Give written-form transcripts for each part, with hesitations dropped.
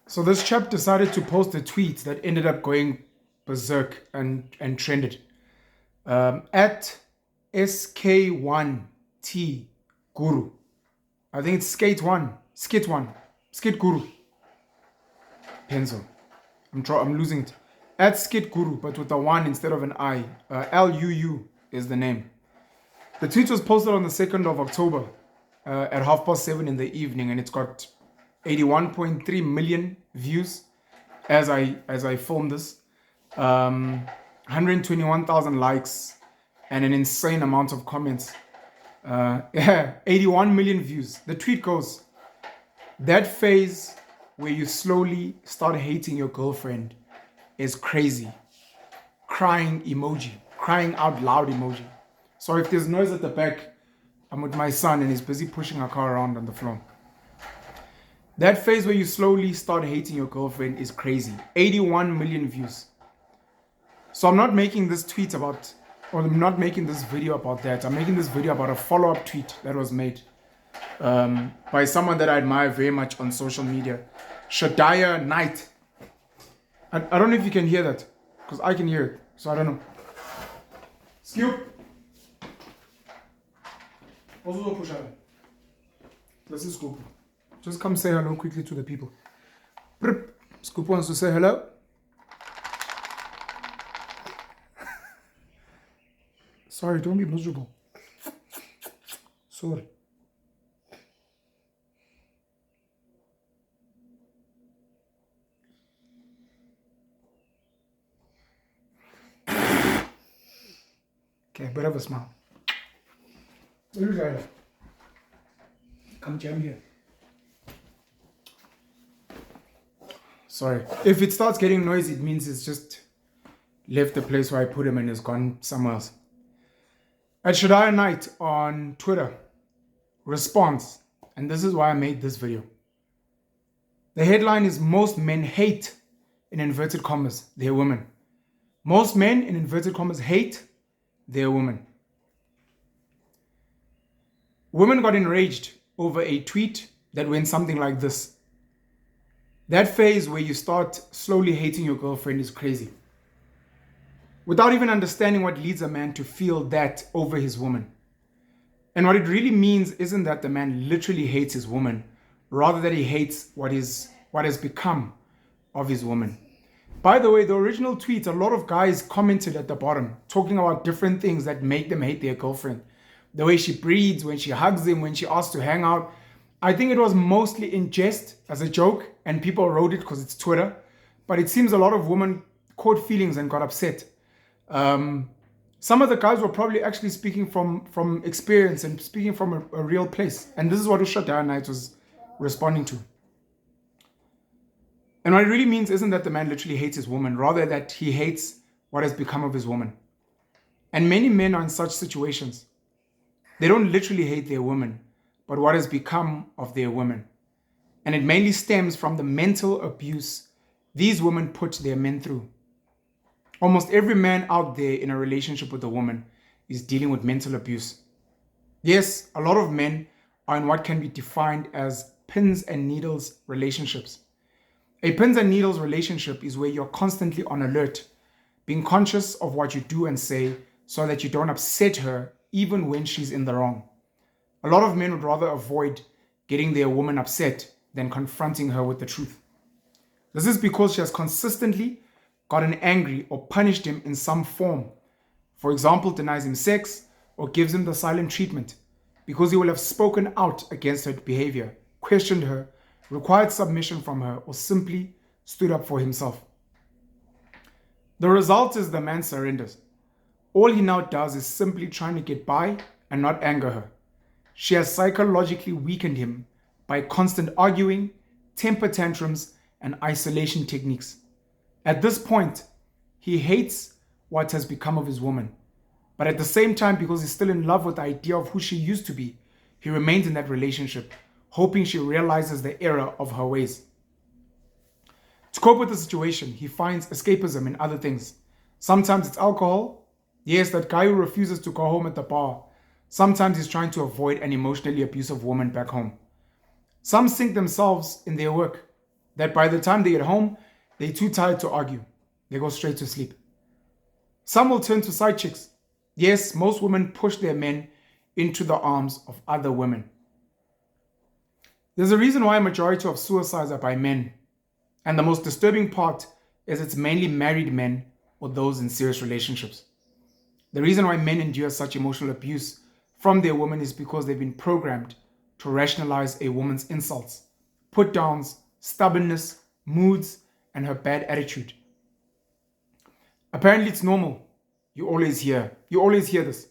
So this chap decided to post a tweet that ended up going berserk and trended. At SK1T Guru. I think it's Skit Guru. Pencil. I'm losing it. At Skit Guru, but with a 1 instead of an I. LUU is the name. The tweet was posted on the 2nd of October at 7:30 in the evening, and it's got 81.3 million views as I film this, 121,000 likes, and an insane amount of comments. 81 million views. The tweet goes, "That phase where you slowly start hating your girlfriend is crazy." Crying emoji, crying out loud emoji. So if there's noise at the back, I'm with my son and he's busy pushing our car around on the floor. That phase where you slowly start hating your girlfriend is crazy. 81 million views. So I'm not making this tweet about, or I'm not making this video about that. I'm making this video about a follow-up tweet that was made by someone that I admire very much on social media. Shadiah Knight. I don't know if you can hear that, because I can hear it, so I don't know. Scoop. Also push out. This is Scoop. Just come say hello quickly to the people. Scoop wants to say hello. Sorry, don't be miserable. Sorry. Okay, bit of a smile. Come jam here. Sorry. If it starts getting noisy, it means it's just left the place where I put him and is gone somewhere else. At Shadiah Knight on Twitter, response, and this is why I made this video. The headline is, "Most men hate," in inverted commas, their women. Most men, in inverted commas, hate their women. Women got enraged over a tweet that went something like this: "That phase where you start slowly hating your girlfriend is crazy." Without even understanding what leads a man to feel that over his woman. And what it really means isn't that the man literally hates his woman, rather that he hates what has become of his woman. By the way, the original tweet, a lot of guys commented at the bottom, talking about different things that make them hate their girlfriend. The way she breathes, when she hugs him, when she asks to hang out. I think it was mostly in jest, as a joke, and people wrote it because it's Twitter. But it seems a lot of women caught feelings and got upset. Some of the guys were probably actually speaking from experience and speaking from a real place. And this is what Shadiah Knight was responding to. And what it really means isn't that the man literally hates his woman, rather that he hates what has become of his woman. And many men are in such situations. They don't literally hate their woman, but what has become of their women. And it mainly stems from the mental abuse these women put their men through. Almost every man out there in a relationship with a woman is dealing with mental abuse. Yes, a lot of men are in what can be defined as pins and needles relationships. A pins and needles relationship is where you're constantly on alert, being conscious of what you do and say so that you don't upset her even when she's in the wrong. A lot of men would rather avoid getting their woman upset than confronting her with the truth. This is because she has consistently gotten angry or punished him in some form. For example, denies him sex or gives him the silent treatment because he will have spoken out against her behavior, questioned her, required submission from her, or simply stood up for himself. The result is the man surrenders. All he now does is simply trying to get by and not anger her. She has psychologically weakened him by constant arguing, temper tantrums, and isolation techniques. At this point, he hates what has become of his woman. But at the same time, because he's still in love with the idea of who she used to be, he remains in that relationship, hoping she realizes the error of her ways. To cope with the situation, he finds escapism in other things. Sometimes it's alcohol. Yes, that guy who refuses to go home at the bar. Sometimes he's trying to avoid an emotionally abusive woman back home. Some sink themselves in their work. that by the time they get home, they're too tired to argue. They go straight to sleep. Some will turn to side chicks. Yes, most women push their men into the arms of other women. There's a reason why a majority of suicides are by men. And the most disturbing part is it's mainly married men or those in serious relationships. The reason why men endure such emotional abuse from their women is because they've been programmed to rationalize a woman's insults, put downs, stubbornness, moods, and her bad attitude. Apparently, it's normal. You always hear this.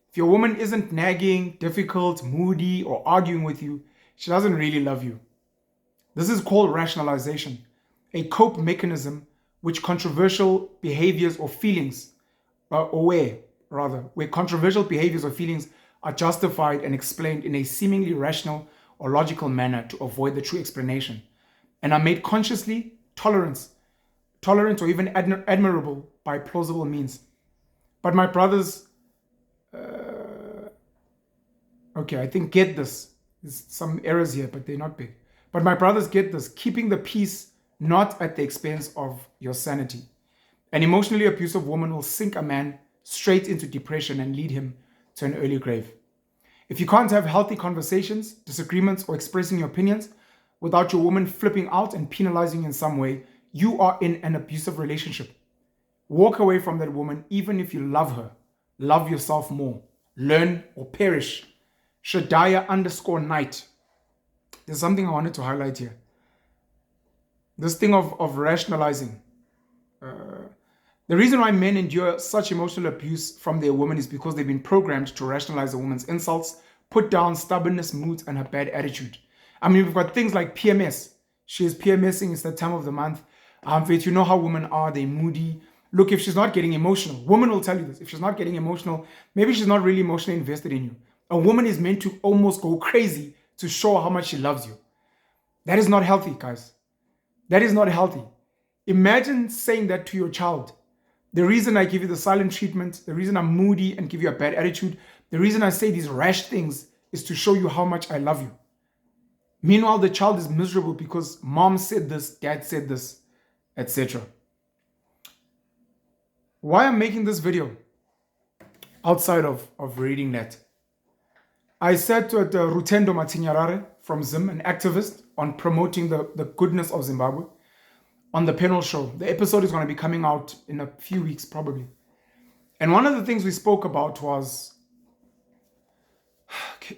If your woman isn't nagging, difficult, moody, or arguing with you, she doesn't really love you. This is called rationalization, a cope mechanism which controversial behaviors or feelings, or where controversial behaviors or feelings are justified and explained in a seemingly rational or logical manner to avoid the true explanation, and are made consciously tolerant or even admirable by plausible means. But my brothers, okay, I think get this. There's some errors here, but they're not big. But my brothers, get this. Keeping the peace not at the expense of your sanity. An emotionally abusive woman will sink a man straight into depression and lead him to an early grave. If you can't have healthy conversations, disagreements, or expressing your opinions without your woman flipping out and penalizing you in some way, you are in an abusive relationship. Walk away from that woman even if you love her. Love yourself more. Learn or perish. Shadiah_night. There's something I wanted to highlight here. This thing of rationalizing. The reason why men endure such emotional abuse from their women is because they've been programmed to rationalize a woman's insults, put down, stubbornness, moods, and her bad attitude. I mean, we've got things like PMS. She is PMSing, it's the time of the month. Faith, you know how women are, they're moody. Look, if she's not getting emotional, women will tell you this. If she's not getting emotional, maybe she's not really emotionally invested in you. A woman is meant to almost go crazy to show how much she loves you. That is not healthy, guys. That is not healthy. Imagine saying that to your child. The reason I give you the silent treatment, the reason I'm moody and give you a bad attitude, the reason I say these rash things is to show you how much I love you. Meanwhile, the child is miserable because mom said this, dad said this, etc. Why I'm making this video outside of reading that? I sat with Rutendo Matinyarare from Zim, an activist on promoting the goodness of Zimbabwe, on the panel show. The episode is going to be coming out in a few weeks, probably. And one of the things we spoke about was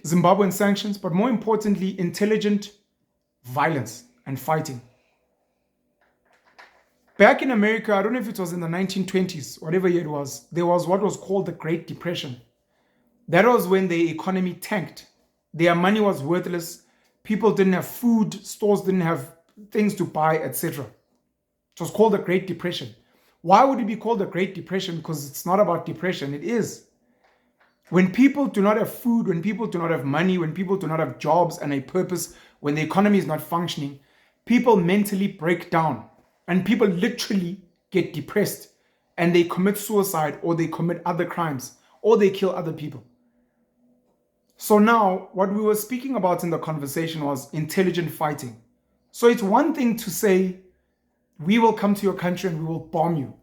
Zimbabwean sanctions, but more importantly, intelligent violence and fighting. Back in America, I don't know if it was in the 1920s, whatever year it was, there was what was called the Great Depression. That was when the economy tanked. Their money was worthless. People didn't have food. Stores didn't have things to buy, etc. It was called the Great Depression. Why would it be called the Great Depression? Because it's not about depression. It is. When people do not have food, when people do not have money, when people do not have jobs and a purpose, when the economy is not functioning, people mentally break down and people literally get depressed and they commit suicide or they commit other crimes or they kill other people. So now what we were speaking about in the conversation was intelligent fighting. So it's one thing to say, we will come to your country and we will bomb you.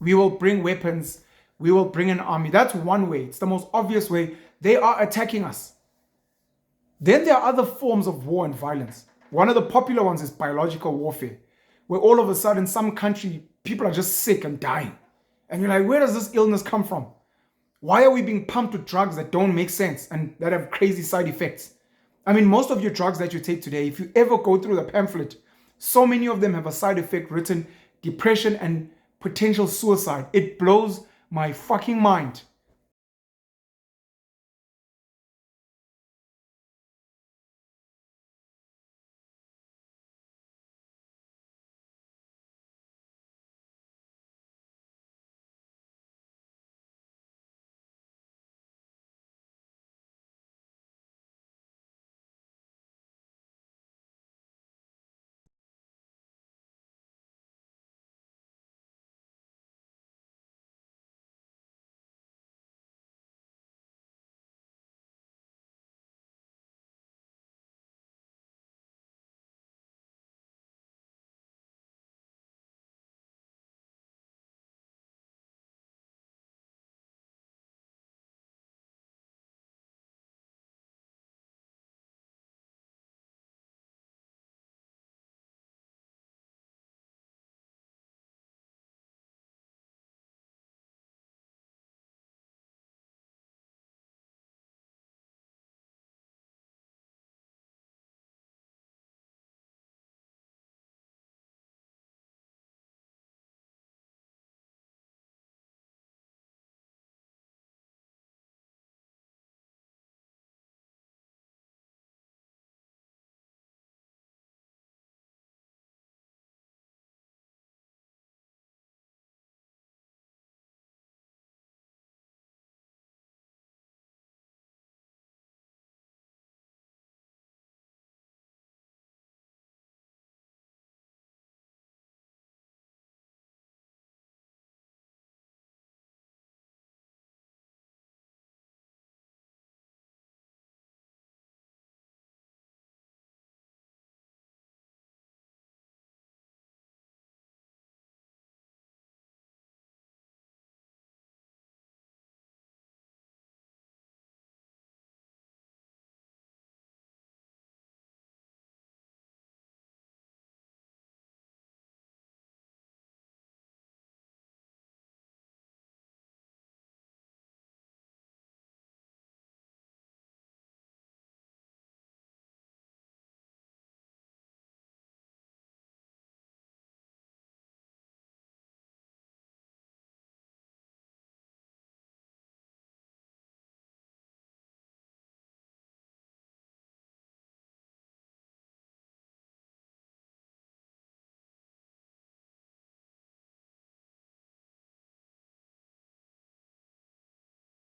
We will bring weapons. We will bring an army. That's one way. It's the most obvious way. They are attacking us. Then there are other forms of war and violence. One of the popular ones is biological warfare, where all of a sudden some country, people are just sick and dying. And you're like, where does this illness come from? Why are we being pumped with drugs that don't make sense and that have crazy side effects? I mean, most of your drugs that you take today, if you ever go through the pamphlet, so many of them have a side effect written depression and potential suicide. It blows my fucking mind.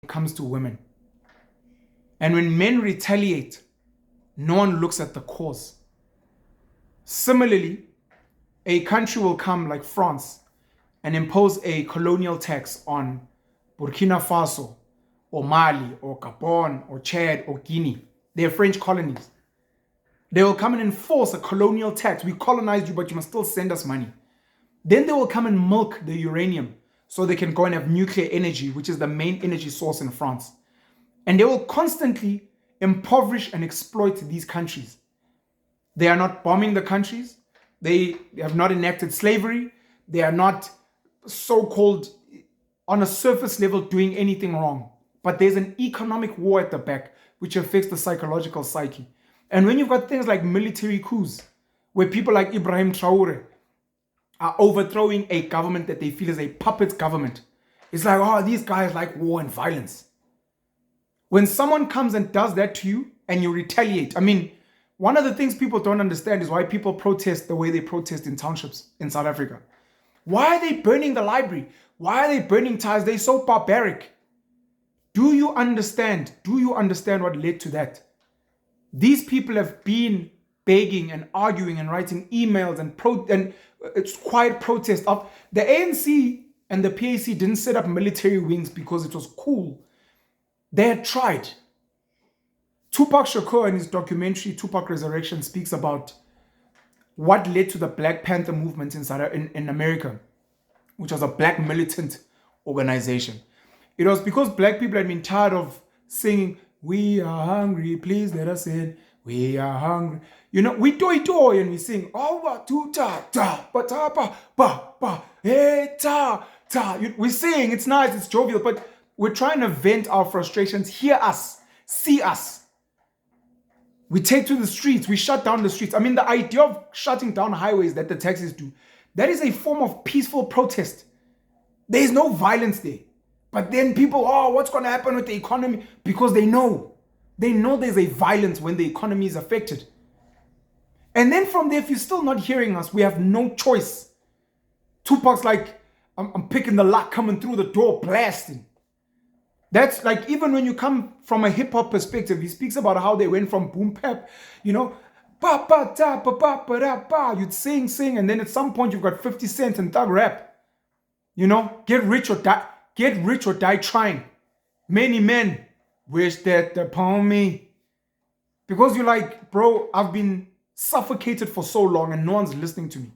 it comes to women. And when men retaliate, no one looks at the cause. Similarly, a country will come like France and impose a colonial tax on Burkina Faso or Mali or Gabon or Chad or Guinea. They're French colonies. They will come and enforce a colonial tax. We colonized you, but you must still send us money. Then they will come and milk the uranium so they can go and have nuclear energy, which is the main energy source in France. And they will constantly impoverish and exploit these countries. They are not bombing the countries. They have not enacted slavery. They are not so-called on a surface level doing anything wrong. But there's an economic war at the back which affects the psychological psyche. And when you've got things like military coups, where people like Ibrahim Traore are overthrowing a government that they feel is a puppet government, it's like, oh, these guys like war and violence. When someone comes and does that to you and you retaliate, I mean, one of the things people don't understand is why people protest the way they protest in townships in South Africa. Why are they burning the library? Why are they burning ties? They're so barbaric. Do you understand? Do you understand what led to that? These people have been begging and arguing and writing emails and it's quiet protest of the ANC and the PAC didn't set up military wings because it was cool. They had tried. Tupac Shakur in his documentary Tupac Resurrection speaks about what led to the Black Panther movement in America, which was a black militant organization. It was because black people had been tired of singing, "We are hungry, please let us in. We are hungry." You know, we do and we sing, "Oh, ba tu ta ta ba ta ba hey ta ta." We sing, it's nice, it's jovial, but we're trying to vent our frustrations. Hear us, see us. We take to the streets, we shut down the streets. I mean, the idea of shutting down highways that the taxis do, that is a form of peaceful protest. There is no violence there. But then people, oh, what's going to happen with the economy? Because they know there's a violence when the economy is affected. And then from there, if you're still not hearing us, we have no choice. Tupac's like, I'm picking the lock coming through the door, blasting. That's like, even when you come from a hip hop perspective, he speaks about how they went from boom bap, you know, ba ba da ba ba ba da ba. You'd sing, and then at some point you've got 50 Cent and thug rap. You know, get rich or die trying. Many men wish that upon me. Because you're like, bro, I've been suffocated for so long and no one's listening to me.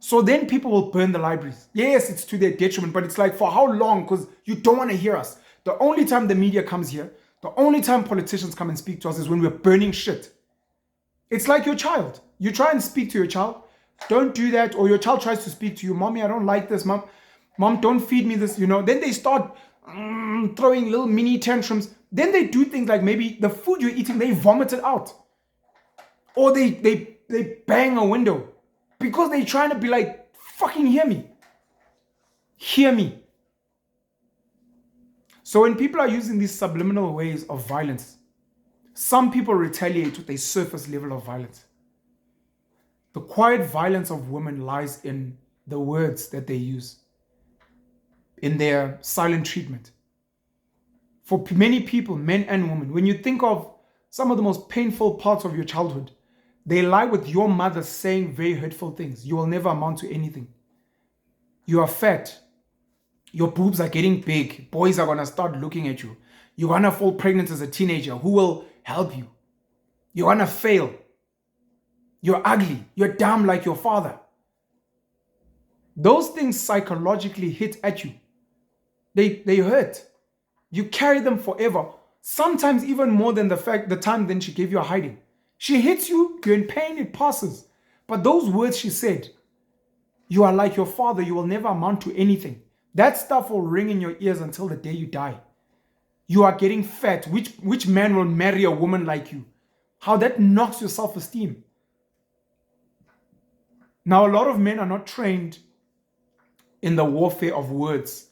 So then people will burn the libraries. Yes, it's to their detriment, but it's like, for how long? Because you don't want to hear us. The only time the media comes here, the only time politicians come and speak to us is when we're burning shit. It's like your child. You try and speak to your child. Don't do that. Or your child tries to speak to you. Mommy, I don't like this. Mom, don't feed me this. You know, then they start throwing little mini tantrums. Then they do things like maybe the food you're eating, they vomit it out. Or they bang a window. Because they're trying to be like, fucking hear me. Hear me. So when people are using these subliminal ways of violence, some people retaliate with a surface level of violence. The quiet violence of women lies in the words that they use, in their silent treatment. For many people, men and women, when you think of some of the most painful parts of your childhood, they lie with your mother saying very hurtful things. You will never amount to anything. You are fat. Your boobs are getting big. Boys are going to start looking at you. You're going to fall pregnant as a teenager. Who will help you? You're going to fail. You're ugly. You're dumb like your father. Those things psychologically hit at you. They hurt. You carry them forever. Sometimes even more than the time then she gave you a hiding. She hits you, you're in pain, it passes. But those words she said, you are like your father, you will never amount to anything. That stuff will ring in your ears until the day you die. You are getting fat. Which man will marry a woman like you? How that knocks your self-esteem. Now, a lot of men are not trained in the warfare of words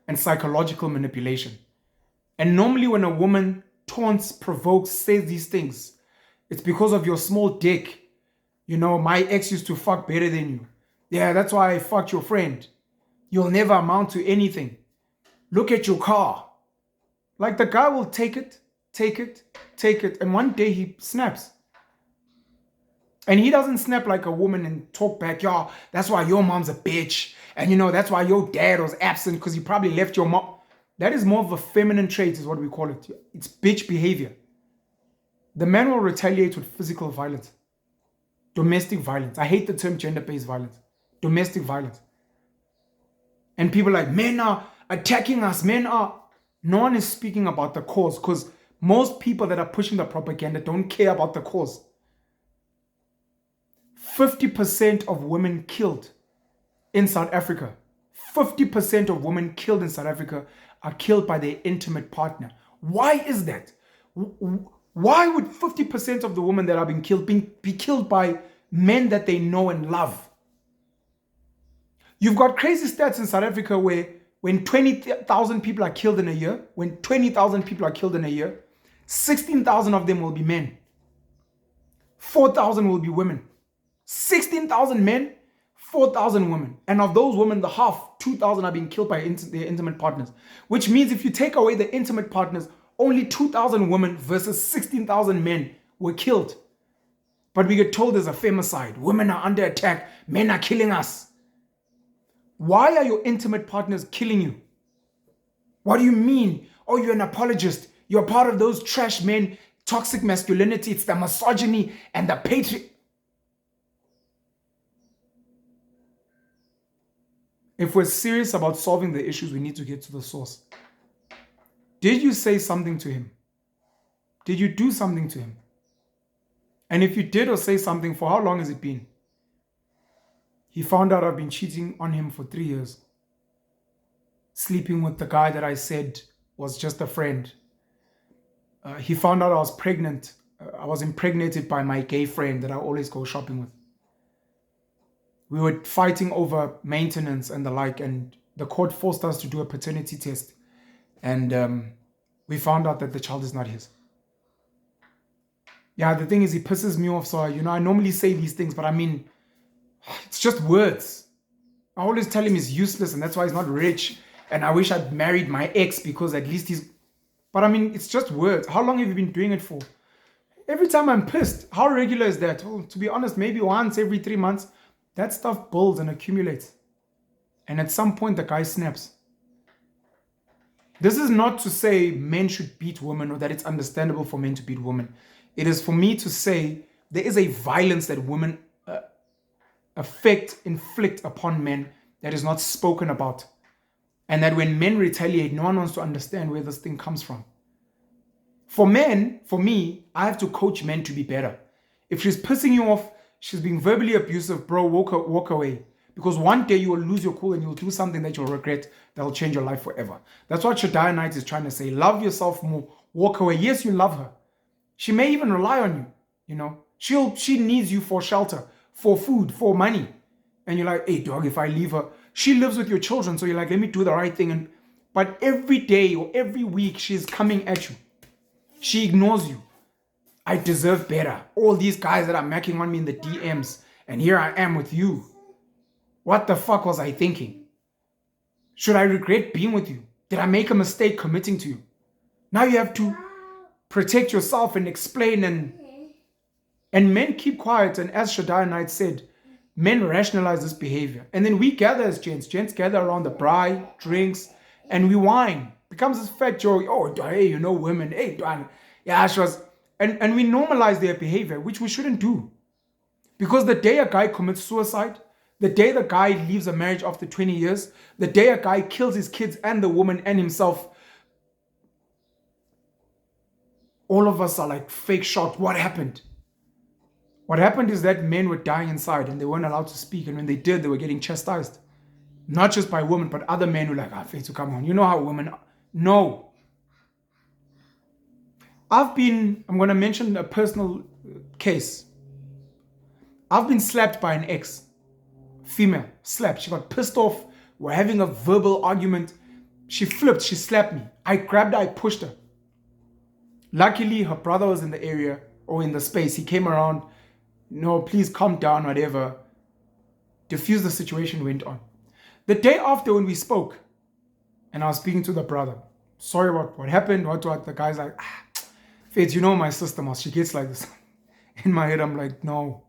and psychological manipulation. And normally when a woman taunts, provokes, says these things, it's because of your small dick. You know, my ex used to fuck better than you. Yeah, that's why I fucked your friend. You'll never amount to anything. Look at your car. Like the guy will take it, take it, take it, and one day he snaps. And he doesn't snap like a woman and talk back, y'all, that's why your mom's a bitch. And that's why your dad was absent because he probably left your mom. That is more of a feminine trait is what we call it. It's bitch behavior. The man will retaliate with physical violence. Domestic violence. I hate the term gender-based violence. Domestic violence. And people are like, men are attacking us. Men are... No one is speaking about the cause because most people that are pushing the propaganda don't care about the cause. 50% of women killed in South Africa. 50% of women killed in South Africa are killed by their intimate partner. Why is that? Why would 50% of the women that are being killed be killed by men that they know and love? You've got crazy stats in South Africa where when 20,000 people are killed in a year, 16,000 of them will be men. 4,000 will be women. 16,000 men, 4,000 women. And of those women, the half, 2,000 are being killed by their intimate partners. Which means if you take away the intimate partners, only 2,000 women versus 16,000 men were killed. But we get told there's a femicide. Women are under attack. Men are killing us. Why are your intimate partners killing you? What do you mean? Oh, you're an apologist. You're part of those trash men, toxic masculinity. It's the misogyny and the patriarchy. If we're serious about solving the issues, we need to get to the source. Did you say something to him? Did you do something to him? And if you did or say something, for how long has it been? He found out I've been cheating on him for 3 years. Sleeping with the guy that I said was just a friend. He found out I was pregnant. I was impregnated by my gay friend that I always go shopping with. We were fighting over maintenance and the like, and the court forced us to do a paternity test. And we found out that the child is not his. Yeah, the thing is, he pisses me off. So, I normally say these things, but I mean, it's just words. I always tell him he's useless and that's why he's not rich. And I wish I'd married my ex because at least he's... But I mean, it's just words. How long have you been doing it for? Every time I'm pissed. How regular is that? Oh, to be honest, maybe once every 3 months. That stuff builds and accumulates. And at some point, the guy snaps. This is not to say men should beat women or that it's understandable for men to beat women. It is for me to say there is a violence that women inflict upon men that is not spoken about. And that when men retaliate, no one wants to understand where this thing comes from. For men, for me, I have to coach men to be better. If she's pissing you off, she's being verbally abusive, bro, walk away. Because one day you will lose your cool and you'll do something that you'll regret that will change your life forever. That's what Shaddai Knight is trying to say. Love yourself more. Walk away. Yes, you love her. She may even rely on you, She needs you for shelter, for food, for money. And you're like, hey, dog, if I leave her, she lives with your children. So you're like, let me do the right thing. But every day or every week, she's coming at you. She ignores you. I deserve better. All these guys that are macking on me in the DMs. And here I am with you. What the fuck was I thinking? Should I regret being with you? Did I make a mistake committing to you? Now you have to protect yourself and explain. And men keep quiet. And as Shaddai Knight said, men rationalize this behavior. And then we gather as gents. Gents gather around the braai, drinks, and we whine. Becomes this fat joke. Oh, hey, women. Hey, yeah, she was... And we normalize their behavior, which we shouldn't do. Because the day a guy commits suicide, the day the guy leaves a marriage after 20 years, the day a guy kills his kids and the woman and himself, all of us are like fake shocked. What happened? What happened is that men were dying inside and they weren't allowed to speak. And when they did, they were getting chastised. Not just by women, but other men who were like, Faith, come on. You know how women are. No. I'm going to mention a personal case. I've been slapped by an ex. Female, slapped. She got pissed off. We're having a verbal argument. She flipped. She slapped me. I grabbed her. I pushed her. Luckily, her brother was in the area or in the space. He came around. No, please calm down, whatever. Diffuse the situation, went on. The day after when we spoke, and I was speaking to the brother, sorry about what happened, what. The guy's like, Faith, you know my sister, Mas, she gets like this. In my head, I'm like, no.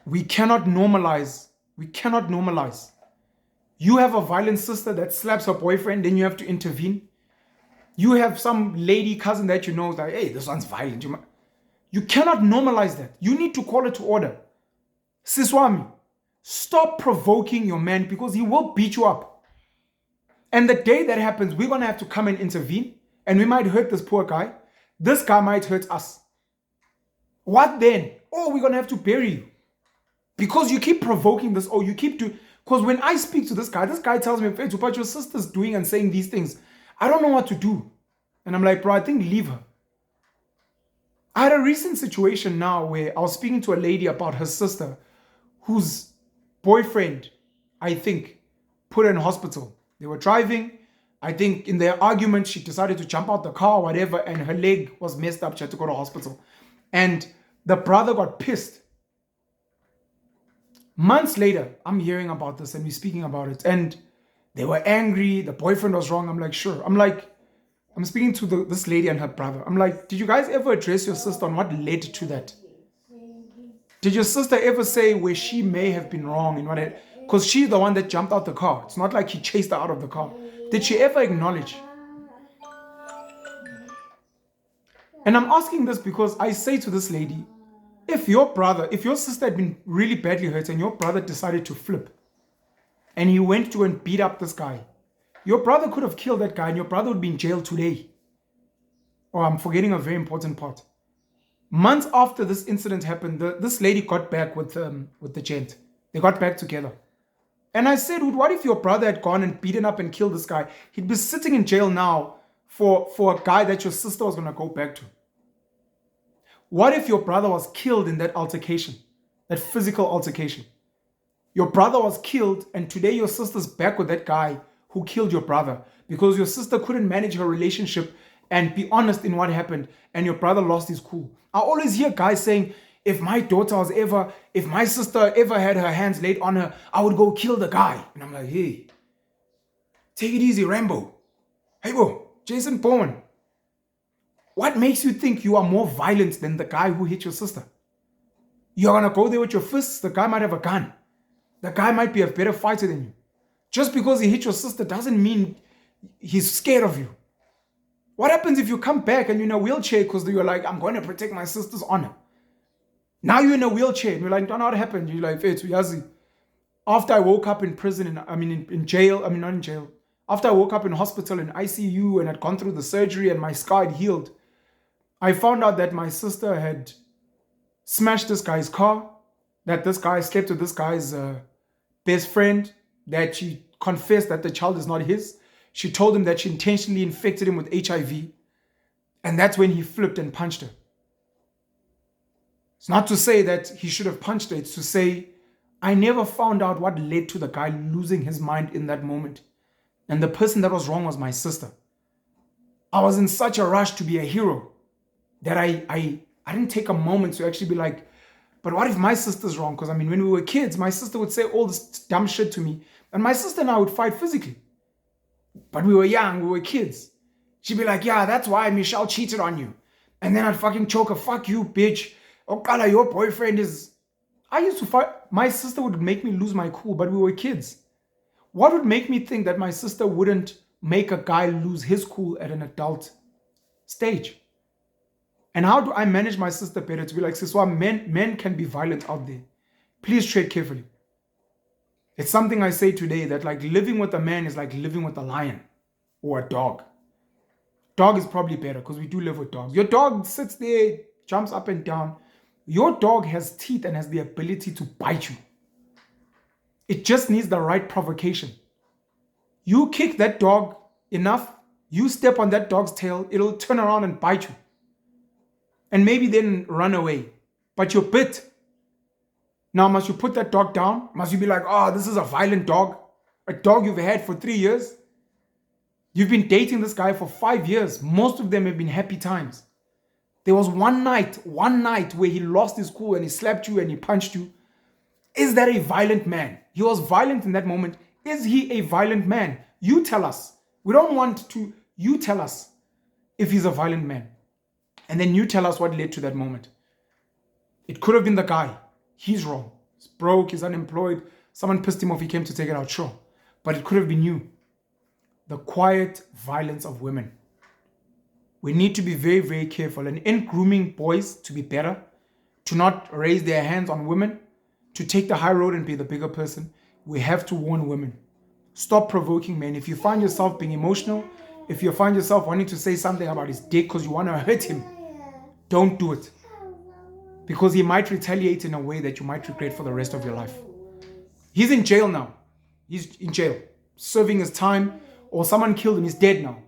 We cannot normalize. We cannot normalize. You have a violent sister that slaps her boyfriend, then you have to intervene. You have some lady cousin that you know that, hey, this one's violent. You cannot normalize that. You need to call it to order. Siswami, stop provoking your man because he will beat you up. And the day that happens, we're going to have to come and intervene. And we might hurt this poor guy. This guy might hurt us. What then? Oh, we're going to have to bury you. Because you keep provoking this. Oh, you keep doing... Because when I speak to this guy tells me, but your sister's doing and saying these things. I don't know what to do. And I'm like, bro, I think leave her. I had a recent situation now where I was speaking to a lady about her sister whose boyfriend, I think, put her in hospital. They were driving. I think in their argument, she decided to jump out the car or whatever, and her leg was messed up. She had to go to hospital. And the brother got pissed. Months later, I'm hearing about this and we're speaking about it. And they were angry. The boyfriend was wrong. I'm like, sure. I'm speaking to this lady and her brother. I'm like, did you guys ever address your sister on what led to that? Did your sister ever say where she may have been wrong in what it? Because she's the one that jumped out the car. It's not like he chased her out of the car. Did she ever acknowledge? And I'm asking this because I say to this lady, if your sister had been really badly hurt and your brother decided to flip and he went to and beat up this guy, your brother could have killed that guy and your brother would be in jail today. Oh, I'm forgetting a very important part. Months after this incident happened, this lady got back with the gent. They got back together. And I said, what if your brother had gone and beaten up and killed this guy? He'd be sitting in jail now for a guy that your sister was going to go back to. What if your brother was killed in that altercation, that physical altercation? Your brother was killed and today your sister's back with that guy who killed your brother because your sister couldn't manage her relationship and be honest in what happened and your brother lost his cool. I always hear guys saying, if my sister ever had her hands laid on her, I would go kill the guy. And I'm like, hey, take it easy, Rambo. Hey, bro, Jason Bourne. What makes you think you are more violent than the guy who hit your sister? You're going to go there with your fists. The guy might have a gun. The guy might be a better fighter than you. Just because he hit your sister doesn't mean he's scared of you. What happens if you come back and you're in a wheelchair because you're like, I'm going to protect my sister's honor? Now you're in a wheelchair and you're like, don't know what happened. You're like, Yazi. After I woke up in prison, in jail, not in jail. After I woke up in hospital in ICU and had gone through the surgery and my scar had healed, I found out that my sister had smashed this guy's car, that this guy slept with this guy's best friend, that she confessed that the child is not his. She told him that she intentionally infected him with HIV. And that's when he flipped and punched her. It's not to say that he should have punched her. It's to say, I never found out what led to the guy losing his mind in that moment. And the person that was wrong was my sister. I was in such a rush to be a hero that I didn't take a moment to actually be like, but what if my sister's wrong? Because when we were kids, my sister would say all this dumb shit to me. And my sister and I would fight physically. But we were young, we were kids. She'd be like, yeah, that's why Michelle cheated on you. And then I'd fucking choke her, fuck you, bitch. Okala, your boyfriend is... I used to fight. My sister would make me lose my cool, but we were kids. What would make me think that my sister wouldn't make a guy lose his cool at an adult stage? And how do I manage my sister better to be like, Siswa, men can be violent out there. Please tread carefully. It's something I say today that like living with a man is like living with a lion or a dog. Dog is probably better because we do live with dogs. Your dog sits there, jumps up and down. Your dog has teeth and has the ability to bite you. It just needs the right provocation. You kick that dog enough, you step on that dog's tail, it'll turn around and bite you. And maybe then run away. But you're bit. Now, must you put that dog down? Must you be like, oh, this is a violent dog? A dog you've had for 3 years? You've been dating this guy for 5 years. Most of them have been happy times. There was one night where he lost his cool and he slapped you and he punched you. Is that a violent man? He was violent in that moment. Is he a violent man? You tell us. We don't want to, you tell us if he's a violent man. And then you tell us what led to that moment. It could have been the guy. He's wrong. He's broke, he's unemployed. Someone pissed him off, he came to take it out, sure. But it could have been you. The quiet violence of women. We need to be very, very careful. And in grooming boys to be better, to not raise their hands on women, to take the high road and be the bigger person, we have to warn women. Stop provoking men. If you find yourself being emotional, if you find yourself wanting to say something about his dick because you want to hurt him, don't do it. Because he might retaliate in a way that you might regret for the rest of your life. He's in jail now. He's in jail, serving his time, or someone killed him. He's dead now.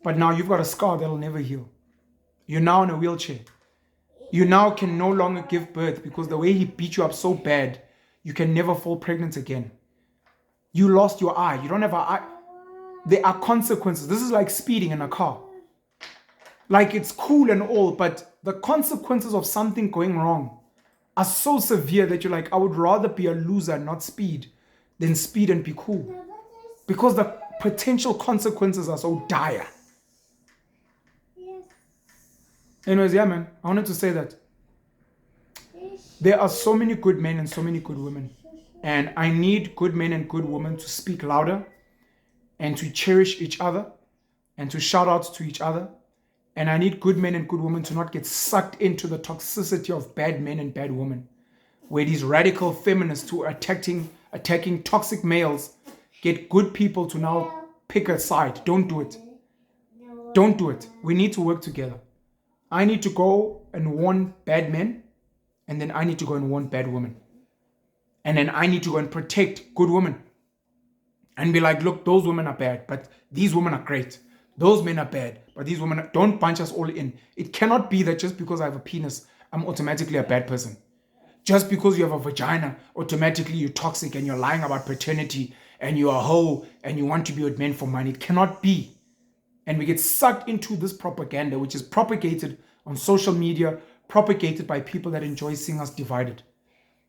But now you've got a scar that'll never heal. You're now in a wheelchair. You now can no longer give birth because the way he beat you up so bad, you can never fall pregnant again. You lost your eye. You don't have an eye. There are consequences. This is like speeding in a car. Like it's cool and all, but the consequences of something going wrong are so severe that you're like, I would rather be a loser and not speed than speed and be cool. Because the potential consequences are so dire. Anyways, yeah, man, I wanted to say that there are so many good men and so many good women. And I need good men and good women to speak louder and to cherish each other and to shout out to each other. And I need good men and good women to not get sucked into the toxicity of bad men and bad women, where these radical feminists who are attacking toxic males get good people to now pick a side. Don't do it. Don't do it. We need to work together. I need to go and warn bad men, and then I need to go and warn bad women. And then I need to go and protect good women. And be like, look, those women are bad, but these women are great. Those men are bad, but these women don't bunch us all in. It cannot be that just because I have a penis, I'm automatically a bad person. Just because you have a vagina, automatically you're toxic and you're lying about paternity and you're a hoe and you want to be with men for money. It cannot be. And we get sucked into this propaganda, which is propagated on social media, propagated by people that enjoy seeing us divided.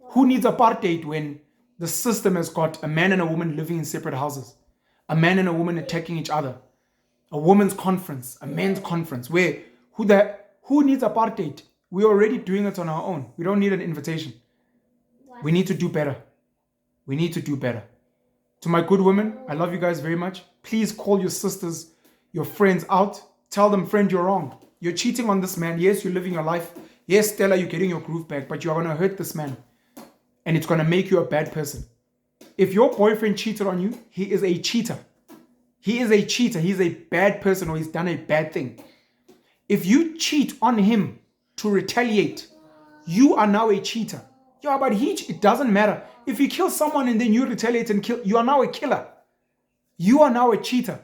Who needs apartheid when the system has got a man and a woman living in separate houses, a man and a woman attacking each other, a woman's conference, a men's conference, where who needs apartheid? We're already doing it on our own. We don't need an invitation. We need to do better. We need to do better. To my good women, I love you guys very much. Please call your sisters, your friends out. Tell them, friend, you're wrong. You're cheating on this man. Yes, you're living your life. Yes, Stella, you're getting your groove back, but you're going to hurt this man. And it's going to make you a bad person. If your boyfriend cheated on you, he is a cheater. He is a cheater. He's a bad person, or he's done a bad thing. If you cheat on him to retaliate, you are now a cheater. Yeah, but it doesn't matter. If you kill someone and then you retaliate and kill, you are now a killer. You are now a cheater.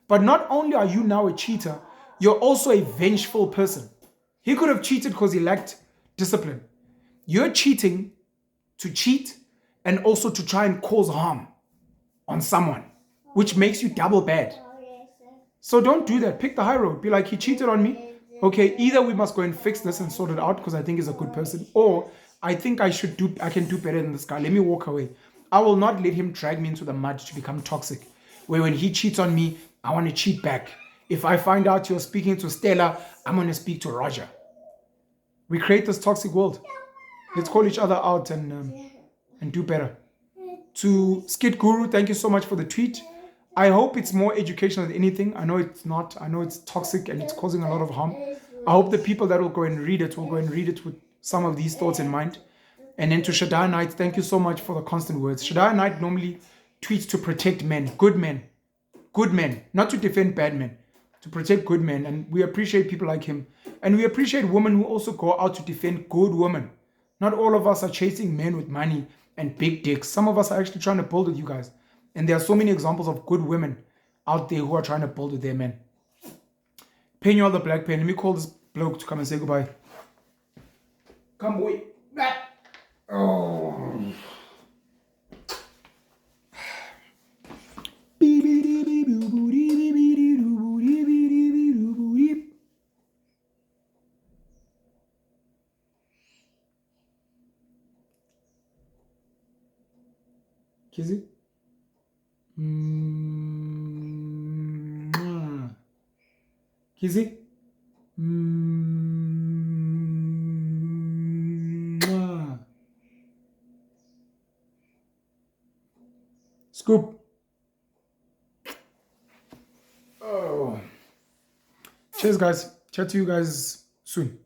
But not only are you now a cheater, you're also a vengeful person. He could have cheated because he lacked discipline. You're cheating to cheat and also to try and cause harm on someone, which makes you double bad. So don't do that. Pick the high road. Be like, he cheated on me. Okay, either we must go and fix this and sort it out because I think he's a good person, or I think I can do better than this guy. Let me walk away. I will not let him drag me into the mud to become toxic, where when he cheats on me, I want to cheat back. If I find out you're speaking to Stella, I'm going to speak to Roger. We create this toxic world. Let's call each other out and do better. To Skid Guru, thank you so much for the tweet. I hope it's more educational than anything. I know it's not. I know it's toxic and it's causing a lot of harm. I hope the people that will go and read it will go and read it with some of these thoughts in mind. And then to Shaddai Knight, thank you so much for the constant words. Shaddai Knight normally tweets to protect men, good men, not to defend bad men, to protect good men. And we appreciate people like him. And we appreciate women who also go out to defend good women. Not all of us are chasing men with money and big dicks. Some of us are actually trying to build with you guys. And there are so many examples of good women out there who are trying to build with their men. Peniel the Black Pen. Let me call this bloke to come and say goodbye. Come, boy. Oh. Kizzy? Kizzy. Scoop. Oh. Cheers, guys. Chat to you guys soon.